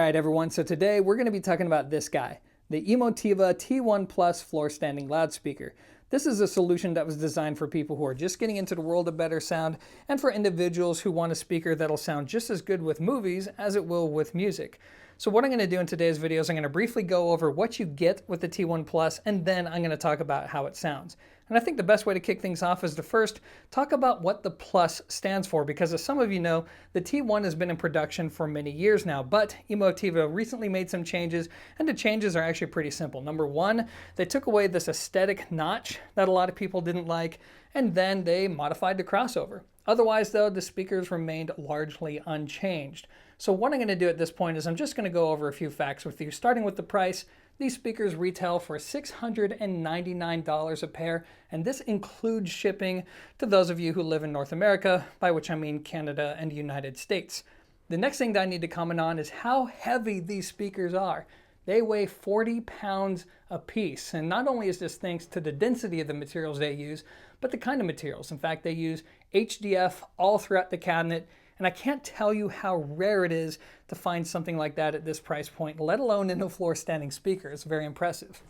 right, everyone, so today we're going to be talking about this guy, the Emotiva T1 Plus floor standing loudspeaker. This is a solution that was designed for people who are just getting into the world of better sound and for individuals who want a speaker that'll sound just as good with movies as it will with music. So what I'm going to do in today's video is I'm going to briefly go over what you get with the T1 Plus, and then I'm going to talk about how it sounds. And I think the best way to kick things off is to first talk about what the Plus stands for, because as some of you know, the T1 has been in production for many years now, but Emotiva recently made some changes, and the changes are actually pretty simple. Number one, they took away this aesthetic notch that a lot of people didn't like, and then they modified the crossover. Otherwise, though, the speakers remained largely unchanged. So what I'm going to do at this point is I'm just going to go over a few facts with you, starting with the price. These speakers retail for $699 a pair, and this includes shipping to those of you who live in North America, by which I mean Canada and the United States. The next thing that I need to comment on is how heavy these speakers are. They weigh 40 pounds a piece, and not only is this thanks to the density of the materials they use, but the kind of materials. In fact, they use HDF all throughout the cabinet, and I can't tell you how rare it is to find something like that at this price point, let alone in a floor standing speaker. It's very impressive.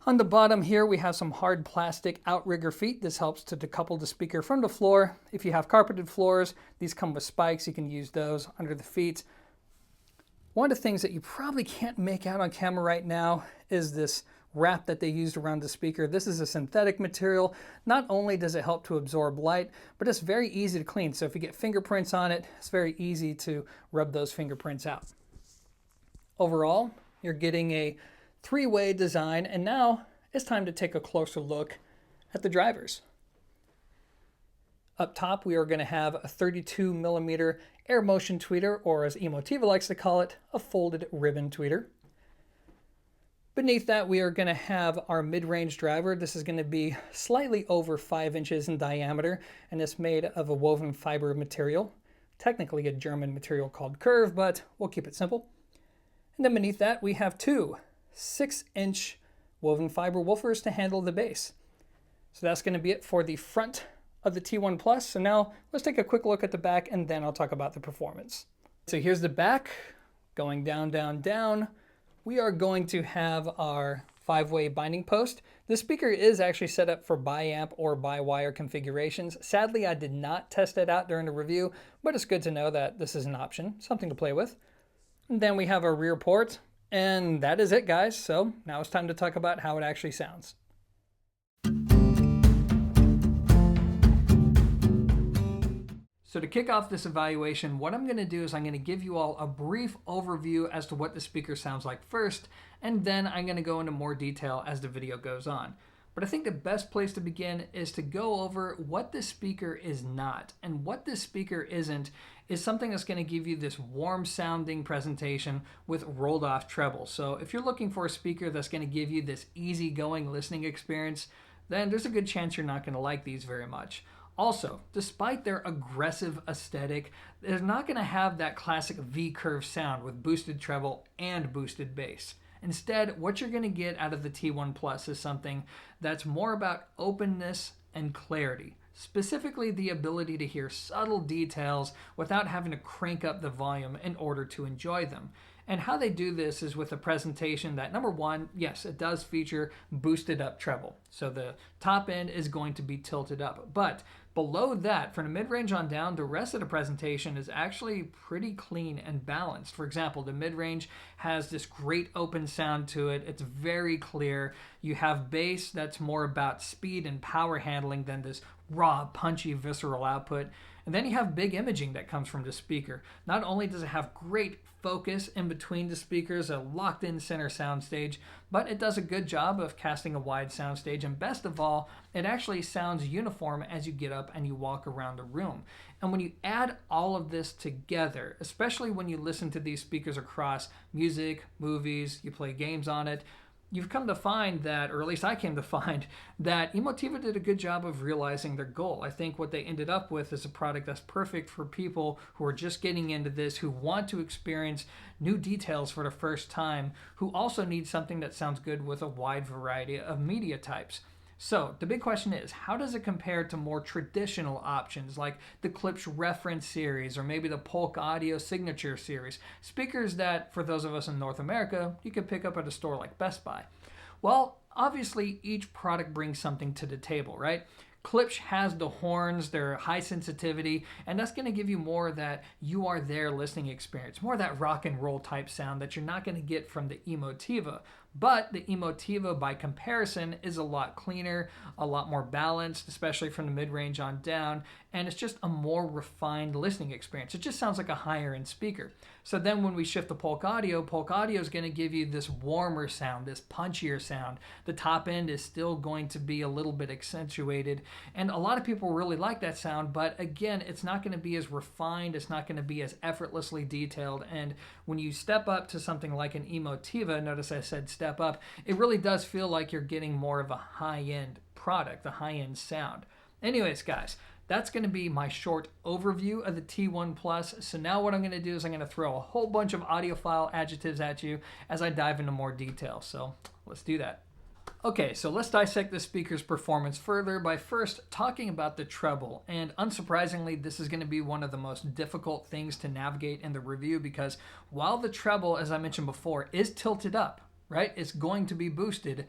On the bottom here, we have some hard plastic outrigger feet. This helps to decouple the speaker from the floor. If you have carpeted floors, these come with spikes. You can use those under the feet. One of the things that you probably can't make out on camera right now is this wrap that they used around the speaker. This is a synthetic material. Not only does it help to absorb light, but it's very easy to clean. So if you get fingerprints on it, it's very easy to rub those fingerprints out. Overall, you're getting a three-way design, and now it's time to take a closer look at the drivers. Up top, we are going to have a 32mm air motion tweeter, or as Emotiva likes to call it, a folded ribbon tweeter. Beneath that, we are going to have our mid-range driver. This is going to be slightly over 5 inches in diameter, and it's made of a woven fiber material, technically a German material called Curve, but we'll keep it simple. And then beneath that, we have two 6-inch woven fiber woofers to handle the bass. So that's going to be it for the front of the T1 Plus. So now let's take a quick look at the back, and then I'll talk about the performance. So here's the back, going down, down, down. We are going to have our 5-way binding post. This speaker is actually set up for bi-amp or bi-wire configurations. Sadly, I did not test it out during the review, but it's good to know that this is an option, something to play with. And then we have our rear port, and that is it, guys. So now it's time to talk about how it actually sounds. So to kick off this evaluation, what I'm going to do is I'm going to give you all a brief overview as to what the speaker sounds like first, and then I'm going to go into more detail as the video goes on. But I think the best place to begin is to go over what this speaker is not. And what this speaker isn't is something that's going to give you this warm sounding presentation with rolled off treble. So if you're looking for a speaker that's going to give you this easygoing listening experience, then there's a good chance you're not going to like these very much. Also, despite their aggressive aesthetic, they're not going to have that classic V-curve sound with boosted treble and boosted bass. Instead, what you're going to get out of the T1 Plus is something that's more about openness and clarity, specifically the ability to hear subtle details without having to crank up the volume in order to enjoy them. And how they do this is with a presentation that, number one, yes, it does feature boosted up treble. So the top end is going to be tilted up. But below that, from the mid-range on down, the rest of the presentation is actually pretty clean and balanced. For example, the mid-range has this great open sound to it. It's very clear. You have bass that's more about speed and power handling than this raw, punchy, visceral output. And then you have big imaging that comes from the speaker. Not only does it have great focus in between the speakers, a locked-in center soundstage, but it does a good job of casting a wide soundstage, and best of all, it actually sounds uniform as you get up and you walk around the room. And when you add all of this together, especially when you listen to these speakers across music, movies, you play games on it, you've come to find that, or at least I came to find, that Emotiva did a good job of realizing their goal. I think what they ended up with is a product that's perfect for people who are just getting into this, who want to experience new details for the first time, who also need something that sounds good with a wide variety of media types. So the big question is, how does it compare to more traditional options like the Klipsch Reference series or maybe the Polk Audio Signature series? Speakers that, for those of us in North America, you could pick up at a store like Best Buy. Well, obviously each product brings something to the table, right? Klipsch has the horns, they're high sensitivity, and that's going to give you more of that you are there listening experience, more of that rock and roll type sound that you're not going to get from the Emotiva. But the Emotiva, by comparison, is a lot cleaner, a lot more balanced, especially from the mid-range on down, and it's just a more refined listening experience. It just sounds like a higher-end speaker. So then when we shift to Polk Audio is going to give you this warmer sound, this punchier sound. The top end is still going to be a little bit accentuated, and a lot of people really like that sound, but again, it's not going to be as refined, it's not going to be as effortlessly detailed, and when you step up to something like an Emotiva, notice I said step up, it really does feel like you're getting more of a high-end product, a high-end sound. Anyways, guys, that's going to be my short overview of the T1 Plus. So now what I'm going to do is I'm going to throw a whole bunch of audiophile adjectives at you as I dive into more detail. So let's do that. Okay, so let's dissect the speaker's performance further by first talking about the treble. And unsurprisingly, this is going to be one of the most difficult things to navigate in the review because while the treble, as I mentioned before, is tilted up, right? It's going to be boosted.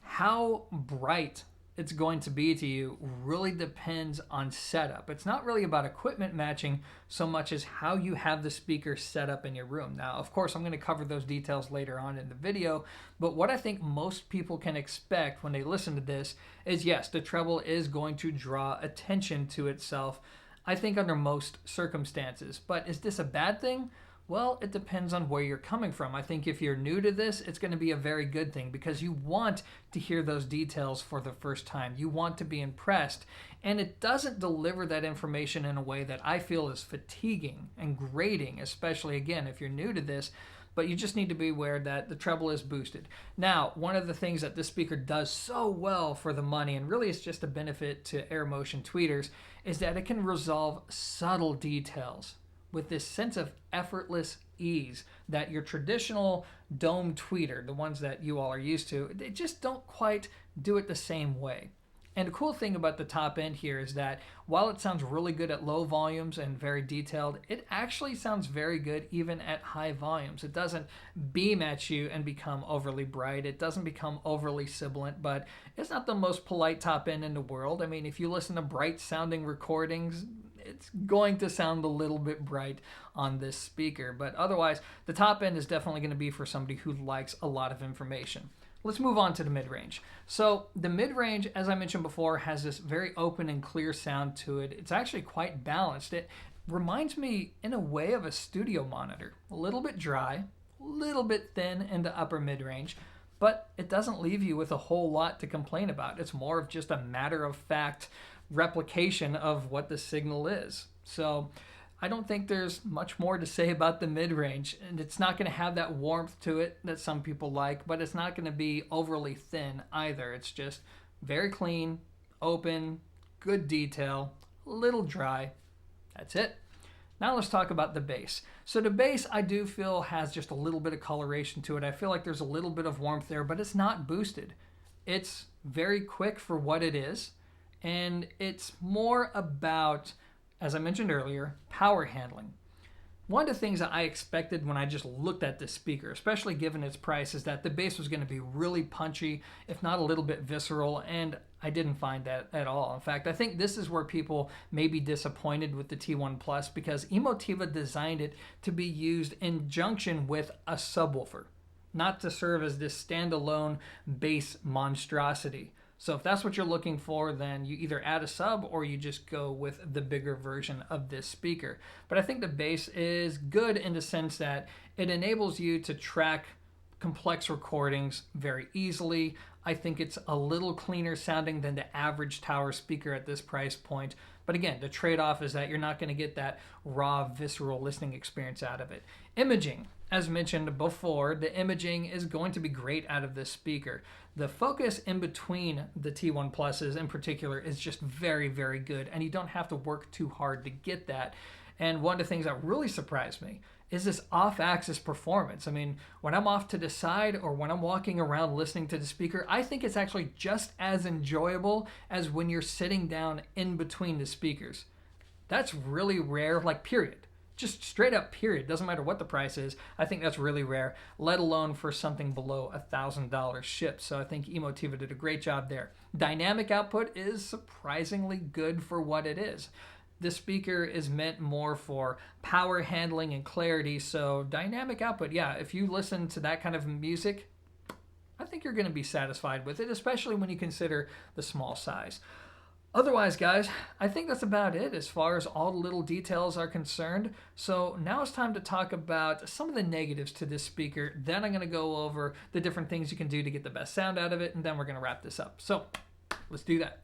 How bright it's going to be to you really depends on setup. It's not really about equipment matching so much as how you have the speaker set up in your room. Now, of course, I'm going to cover those details later on in the video, but what I think most people can expect when they listen to this is, yes, the treble is going to draw attention to itself, I think under most circumstances. But is this a bad thing? Well, it depends on where you're coming from. I think if you're new to this, it's going to be a very good thing because you want to hear those details for the first time. You want to be impressed, and it doesn't deliver that information in a way that I feel is fatiguing and grating, especially, again, if you're new to this, but you just need to be aware that the treble is boosted. Now, one of the things that this speaker does so well for the money, and really it's just a benefit to AirMotion tweeters, is that it can resolve subtle details with this sense of effortless ease that your traditional dome tweeter, the ones that you all are used to, they just don't quite do it the same way. And the cool thing about the top end here is that while it sounds really good at low volumes and very detailed, it actually sounds very good even at high volumes. It doesn't beam at you and become overly bright. It doesn't become overly sibilant, but it's not the most polite top end in the world. I mean, if you listen to bright sounding recordings, it's going to sound a little bit bright on this speaker, but otherwise the top end is definitely going to be for somebody who likes a lot of information. Let's move on to the mid-range. So the mid-range, as I mentioned before, has this very open and clear sound to it. It's actually quite balanced. It reminds me in a way of a studio monitor. A little bit dry, a little bit thin in the upper mid-range, but it doesn't leave you with a whole lot to complain about. It's more of just a matter-of-fact replication of what the signal is. So I don't think there's much more to say about the mid-range, and it's not going to have that warmth to it that some people like, but it's not going to be overly thin either. It's just very clean, open, good detail, a little dry. That's it. Now let's talk about the bass. So the bass, I do feel, has just a little bit of coloration to it. I feel like there's a little bit of warmth there, but it's not boosted. It's very quick for what it is, and it's more about, as I mentioned earlier, power handling. One of the things that I expected when I just looked at this speaker, especially given its price, is that the bass was going to be really punchy, if not a little bit visceral, and I didn't find that at all. In fact, I think this is where people may be disappointed with the T1 Plus because Emotiva designed it to be used in junction with a subwoofer, not to serve as this standalone bass monstrosity. So if that's what you're looking for, then you either add a sub or you just go with the bigger version of this speaker. But I think the bass is good in the sense that it enables you to track complex recordings very easily. I think it's a little cleaner sounding than the average tower speaker at this price point. But again, the trade-off is that you're not going to get that raw, visceral listening experience out of it. Imaging. As mentioned before, the imaging is going to be great out of this speaker. The focus in between the T1 Pluses in particular is just very, very good, and you don't have to work too hard to get that. And one of the things that really surprised me is this off-axis performance. I mean, when I'm off to the side or when I'm walking around listening to the speaker, I think it's actually just as enjoyable as when you're sitting down in between the speakers. That's really rare, like period. Just straight up period. Doesn't matter what the price is. I think that's really rare, let alone for something below $1,000 shipped. So I think Emotiva did a great job there. Dynamic output is surprisingly good for what it is. This speaker is meant more for power handling and clarity, so dynamic output, yeah, if you listen to that kind of music, I think you're going to be satisfied with it, especially when you consider the small size. Otherwise, guys, I think that's about it as far as all the little details are concerned. So now it's time to talk about some of the negatives to this speaker. Then I'm going to go over the different things you can do to get the best sound out of it, and then we're going to wrap this up. So let's do that.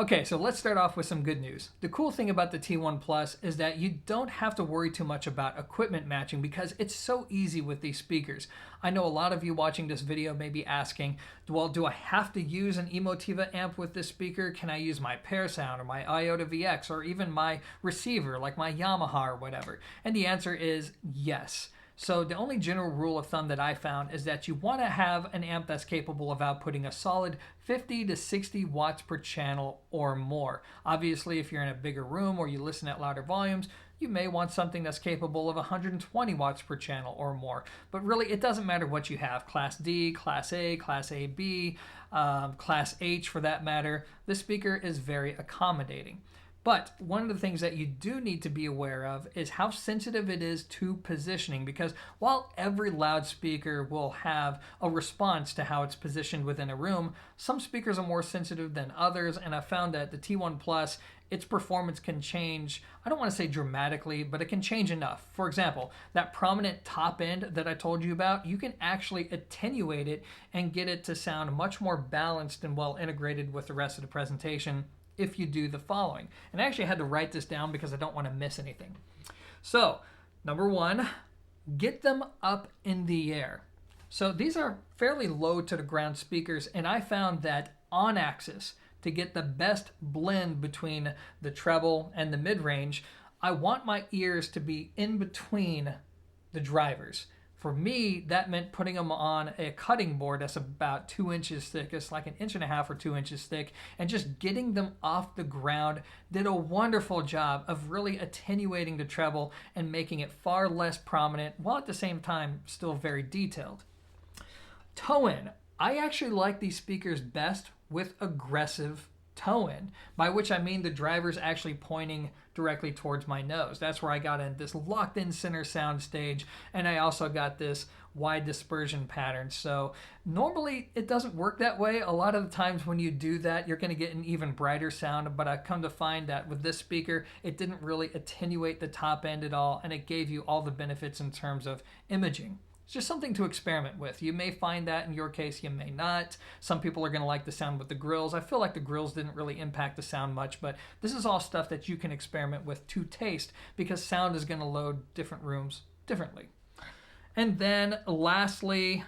Okay, so let's start off with some good news. The cool thing about the T1 Plus is that you don't have to worry too much about equipment matching because it's so easy with these speakers. I know a lot of you watching this video may be asking, well, do I have to use an Emotiva amp with this speaker? Can I use my Parasound or my Iotavx or even my receiver like my Yamaha or whatever? And the answer is yes. So the only general rule of thumb that I found is that you want to have an amp that's capable of outputting a solid 50 to 60 watts per channel or more. Obviously, if you're in a bigger room or you listen at louder volumes, you may want something that's capable of 120 watts per channel or more. But really, it doesn't matter what you have. Class D, Class A, Class AB, Class H for that matter. This speaker is very accommodating. But one of the things that you do need to be aware of is how sensitive it is to positioning, because while every loudspeaker will have a response to how it's positioned within a room, some speakers are more sensitive than others, and I found that the T1 Plus, its performance can change, I don't want to say dramatically, but it can change enough. For example, that prominent top end that I told you about, you can actually attenuate it and get it to sound much more balanced and well integrated with the rest of the presentation if you do the following. And I actually had to write this down because I don't want to miss anything. So, number one, get them up in the air. So these are fairly low to the ground speakers, and I found that on axis, to get the best blend between the treble and the mid-range, I want my ears to be in between the drivers. For me, that meant putting them on a cutting board that's about 2 inches thick. It's like 1.5 inches or 2 inches thick. And just getting them off the ground did a wonderful job of really attenuating the treble and making it far less prominent, while at the same time still very detailed. Toe-in. I actually like these speakers best with aggressive toe-in, by which I mean the driver's actually pointing directly towards my nose. That's where I got in this locked-in center sound stage, and I also got this wide dispersion pattern. So normally it doesn't work that way. A lot of the times when you do that, you're going to get an even brighter sound, but I've come to find that with this speaker, it didn't really attenuate the top end at all, and it gave you all the benefits in terms of imaging. It's just something to experiment with. You may find that in your case, you may not. Some people are going to like the sound with the grills. I feel like the grills didn't really impact the sound much, but this is all stuff that you can experiment with to taste, because sound is going to load different rooms differently. And then lastly,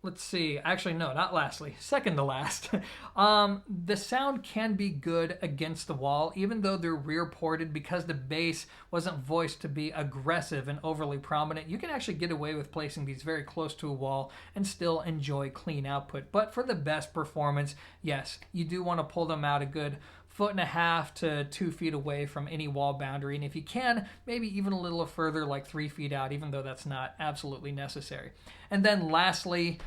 let's see, actually no, not lastly, second to last. The sound can be good against the wall, even though they're rear ported, because the bass wasn't voiced to be aggressive and overly prominent. You can actually get away with placing these very close to a wall and still enjoy clean output. But for the best performance, yes, you do want to pull them out a good 1.5 to 2 feet away from any wall boundary, and if you can, maybe even a little further, like 3 feet out, even though that's not absolutely necessary. And then lastly,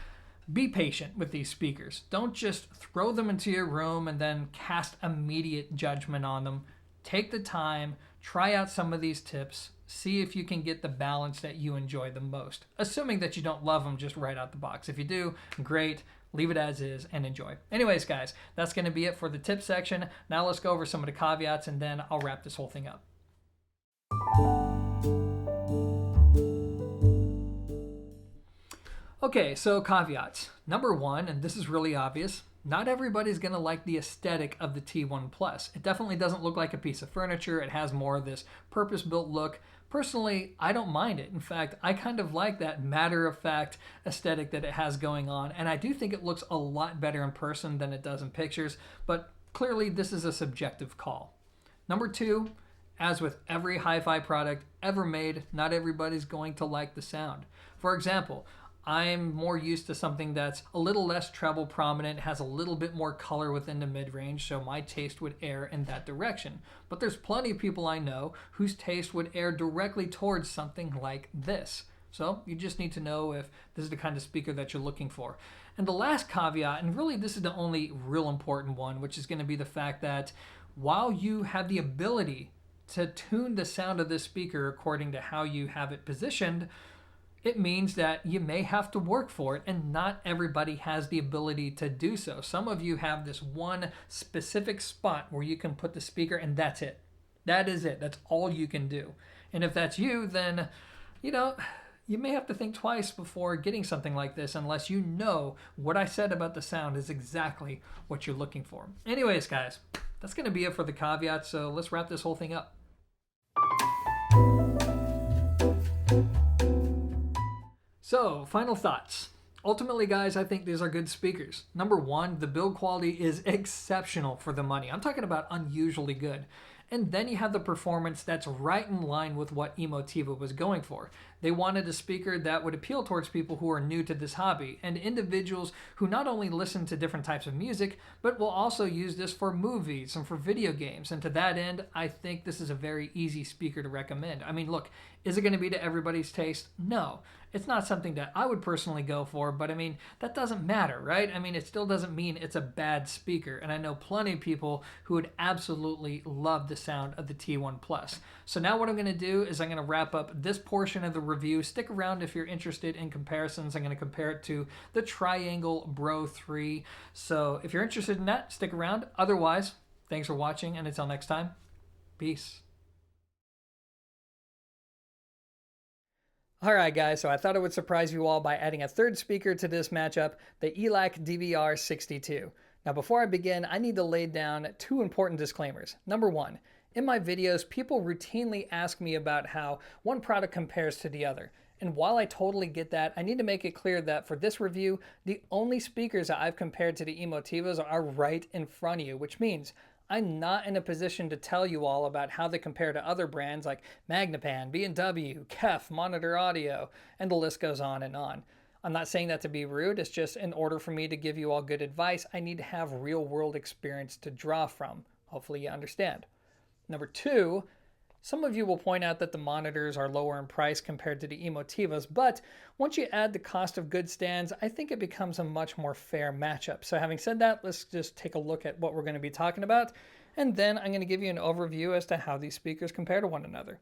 be patient with these speakers. Don't just throw them into your room and then cast immediate judgment on them. Take the time, try out some of these tips, see if you can get the balance that you enjoy the most, assuming that you don't love them just right out the box. If you do, great. Leave it as is and enjoy. Anyways, guys, that's going to be it for the tip section. Now let's go over some of the caveats, and then I'll wrap this whole thing up. Okay, so caveats. Number one, and this is really obvious, not everybody's going to like the aesthetic of the T1 Plus. It definitely doesn't look like a piece of furniture. It has more of this purpose-built look. Personally, I don't mind it. In fact, I kind of like that matter-of-fact aesthetic that it has going on, and I do think it looks a lot better in person than it does in pictures, but clearly this is a subjective call. Number two, as with every hi-fi product ever made, not everybody's going to like the sound. For example, I'm more used to something that's a little less treble prominent, has a little bit more color within the mid-range, so my taste would err in that direction. But there's plenty of people I know whose taste would err directly towards something like this. So you just need to know if this is the kind of speaker that you're looking for. And the last caveat, and really this is the only real important one, which is going to be the fact that while you have the ability to tune the sound of this speaker according to how you have it positioned, it means that you may have to work for it, and not everybody has the ability to do so. Some of you have this one specific spot where you can put the speaker and that's it. That is it. That's all you can do. And if that's you, then, you may have to think twice before getting something like this unless you know what I said about the sound is exactly what you're looking for. Anyways, guys, that's going to be it for the caveats, so let's wrap this whole thing up. So, final thoughts. Ultimately, guys, I think these are good speakers. Number one, the build quality is exceptional for the money. I'm talking about unusually good. And then you have the performance that's right in line with what Emotiva was going for. They wanted a speaker that would appeal towards people who are new to this hobby and individuals who not only listen to different types of music, but will also use this for movies and for video games. And to that end, I think this is a very easy speaker to recommend. I mean, look, is it going to be to everybody's taste? No. It's not something that I would personally go for, but I mean, that doesn't matter, right? I mean, it still doesn't mean it's a bad speaker. And I know plenty of people who would absolutely love the sound of the T1 Plus. So now what I'm going to do is I'm going to wrap up this portion of the review. Stick around if you're interested in comparisons. I'm going to compare it to the Triangle Bro 3. So if you're interested in that, stick around. Otherwise, thanks for watching, and until next time, peace. Alright guys, so I thought it would surprise you all by adding a third speaker to this matchup, the ELAC DVR62. Now before I begin, I need to lay down two important disclaimers. Number one, in my videos, people routinely ask me about how one product compares to the other. And while I totally get that, I need to make it clear that for this review, the only speakers that I've compared to the Emotivas are right in front of you, which means I'm not in a position to tell you all about how they compare to other brands like Magnepan, B&W, KEF, Monitor Audio, and the list goes on and on. I'm not saying that to be rude, it's just in order for me to give you all good advice, I need to have real world experience to draw from. Hopefully you understand. Number two, some of you will point out that the monitors are lower in price compared to the Emotivas, but once you add the cost of good stands, I think it becomes a much more fair matchup. So having said that, let's just take a look at what we're going to be talking about, and then I'm going to give you an overview as to how these speakers compare to one another.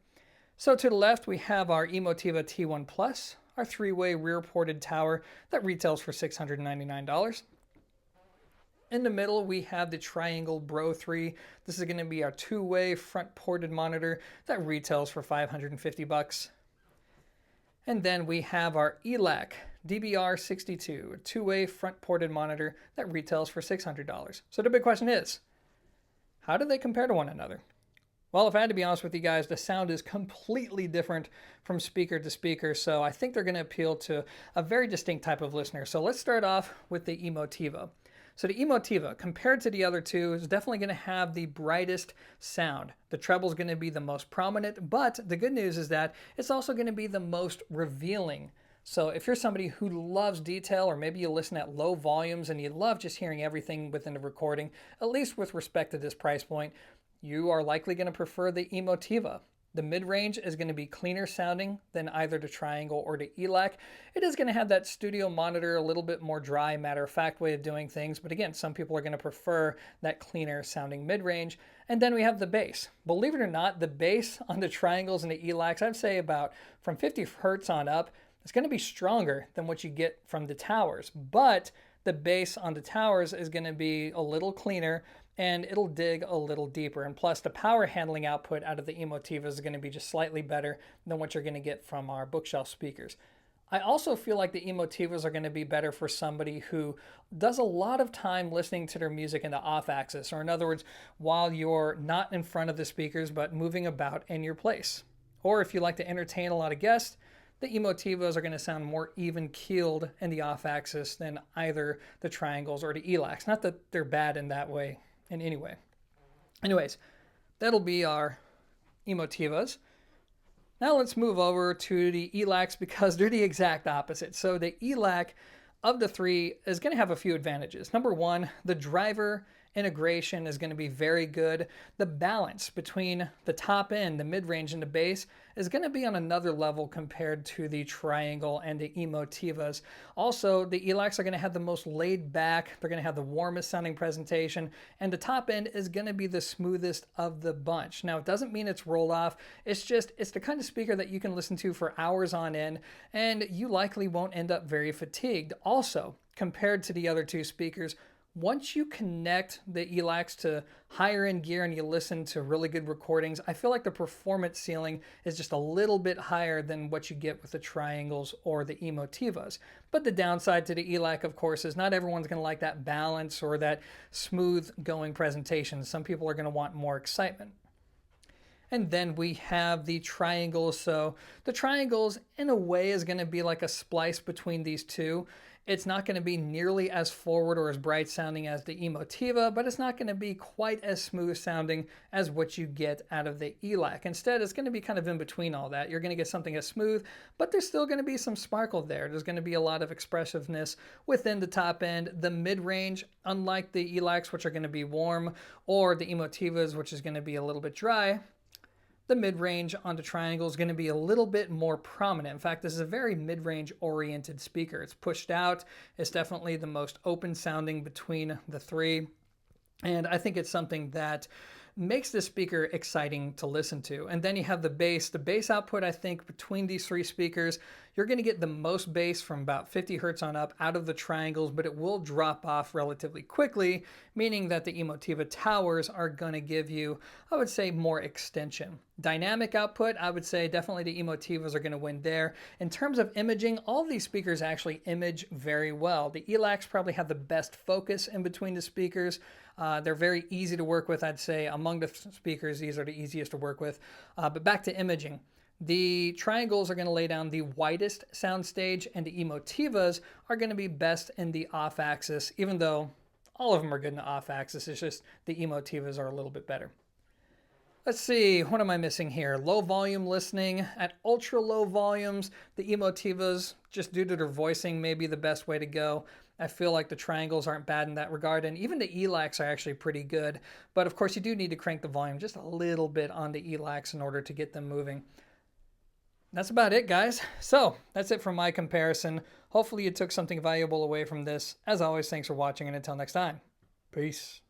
So to the left, we have our Emotiva T1 Plus, our three-way rear-ported tower that retails for $699. In the middle, we have the Triangle Bro 3. This is going to be our two-way front-ported monitor that retails for $550. And then we have our ELAC DBR62, a two-way front-ported monitor that retails for $600. So the big question is, how do they compare to one another? Well, if I had to be honest with you guys, the sound is completely different from speaker to speaker, so I think they're going to appeal to a very distinct type of listener. So let's start off with the Emotiva. So the Emotiva, compared to the other two, is definitely going to have the brightest sound. The treble is going to be the most prominent, but the good news is that it's also going to be the most revealing. So if you're somebody who loves detail, or maybe you listen at low volumes and you love just hearing everything within the recording, at least with respect to this price point, you are likely going to prefer the Emotiva. The mid-range is going to be cleaner sounding than either the Triangle or the ELAC. It is going to have that studio monitor, a little bit more dry, matter-of-fact way of doing things. But again, some people are going to prefer that cleaner sounding mid-range. And then we have the bass. Believe it or not, the bass on the Triangles and the ELACs, I'd say about from 50 hertz on up, it's going to be stronger than what you get from the towers. But the bass on the towers is going to be a little cleaner, and it'll dig a little deeper. And plus, the power handling output out of the Emotiva is going to be just slightly better than what you're going to get from our bookshelf speakers. I also feel like the Emotivas are going to be better for somebody who does a lot of time listening to their music in the off axis, or in other words, while you're not in front of the speakers but moving about in your place. Or if you like to entertain a lot of guests, the Emotivas are going to sound more even keeled in the off axis than either the triangles or the ELACs. Not that they're bad in that way in any way. Anyways, that'll be our Emotivas. Now let's move over to the ELACs because they're the exact opposite. So the ELAC of the three is going to have a few advantages. Number one, the driver integration is going to be very good. The balance between the top end, the mid-range, and the bass is going to be on another level compared to the triangle and the Emotivas. Also, the ELACs are going to have the most laid back, they're going to have the warmest sounding presentation, and the top end is going to be the smoothest of the bunch. Now, it doesn't mean it's rolled off, it's the kind of speaker that you can listen to for hours on end, and you likely won't end up very fatigued. Also, compared to the other two speakers, once you connect the ELACs to higher end gear and you listen to really good recordings, I feel like the performance ceiling is just a little bit higher than what you get with the triangles or the Emotivas. But the downside to the ELAC, of course, is not everyone's going to like that balance or that smooth going presentation. Some people are going to want more excitement. And then we have the triangles. So the triangles, in a way, is going to be like a splice between these two. It's not going to be nearly as forward or as bright sounding as the Emotiva, but it's not going to be quite as smooth sounding as what you get out of the ELAC. Instead, it's going to be kind of in between all that. You're going to get something as smooth, but there's still going to be some sparkle there. There's going to be a lot of expressiveness within the top end. The mid-range, unlike the ELACs, which are going to be warm, or the Emotivas, which is going to be a little bit dry, the mid-range on the triangle is going to be a little bit more prominent. In fact, this is a very mid-range oriented speaker. It's pushed out. It's definitely the most open sounding between the three. And I think it's something that makes this speaker exciting to listen to. And then you have the bass. The bass output, I think, between these three speakers, you're going to get the most bass from about 50 hertz on up out of the triangles, but it will drop off relatively quickly, meaning that the Emotiva towers are going to give you, I would say, more extension. Dynamic output, I would say definitely the Emotivas are going to win there. In terms of imaging, all of these speakers actually image very well. The ELACs probably have the best focus in between the speakers. They're very easy to work with, I'd say. Among the speakers, these are the easiest to work with. But back to imaging. The triangles are going to lay down the widest soundstage, and the Emotivas are going to be best in the off-axis, even though all of them are good in the off-axis. It's just the Emotivas are a little bit better. Let's see, what am I missing here? Low volume listening. At ultra low volumes, the Emotivas, just due to their voicing, may be the best way to go. I feel like the triangles aren't bad in that regard, and even the ELACs are actually pretty good. But of course, you do need to crank the volume just a little bit on the ELACs in order to get them moving. That's about it, guys. So that's it for my comparison. Hopefully you took something valuable away from this. As always, thanks for watching, and until next time, peace.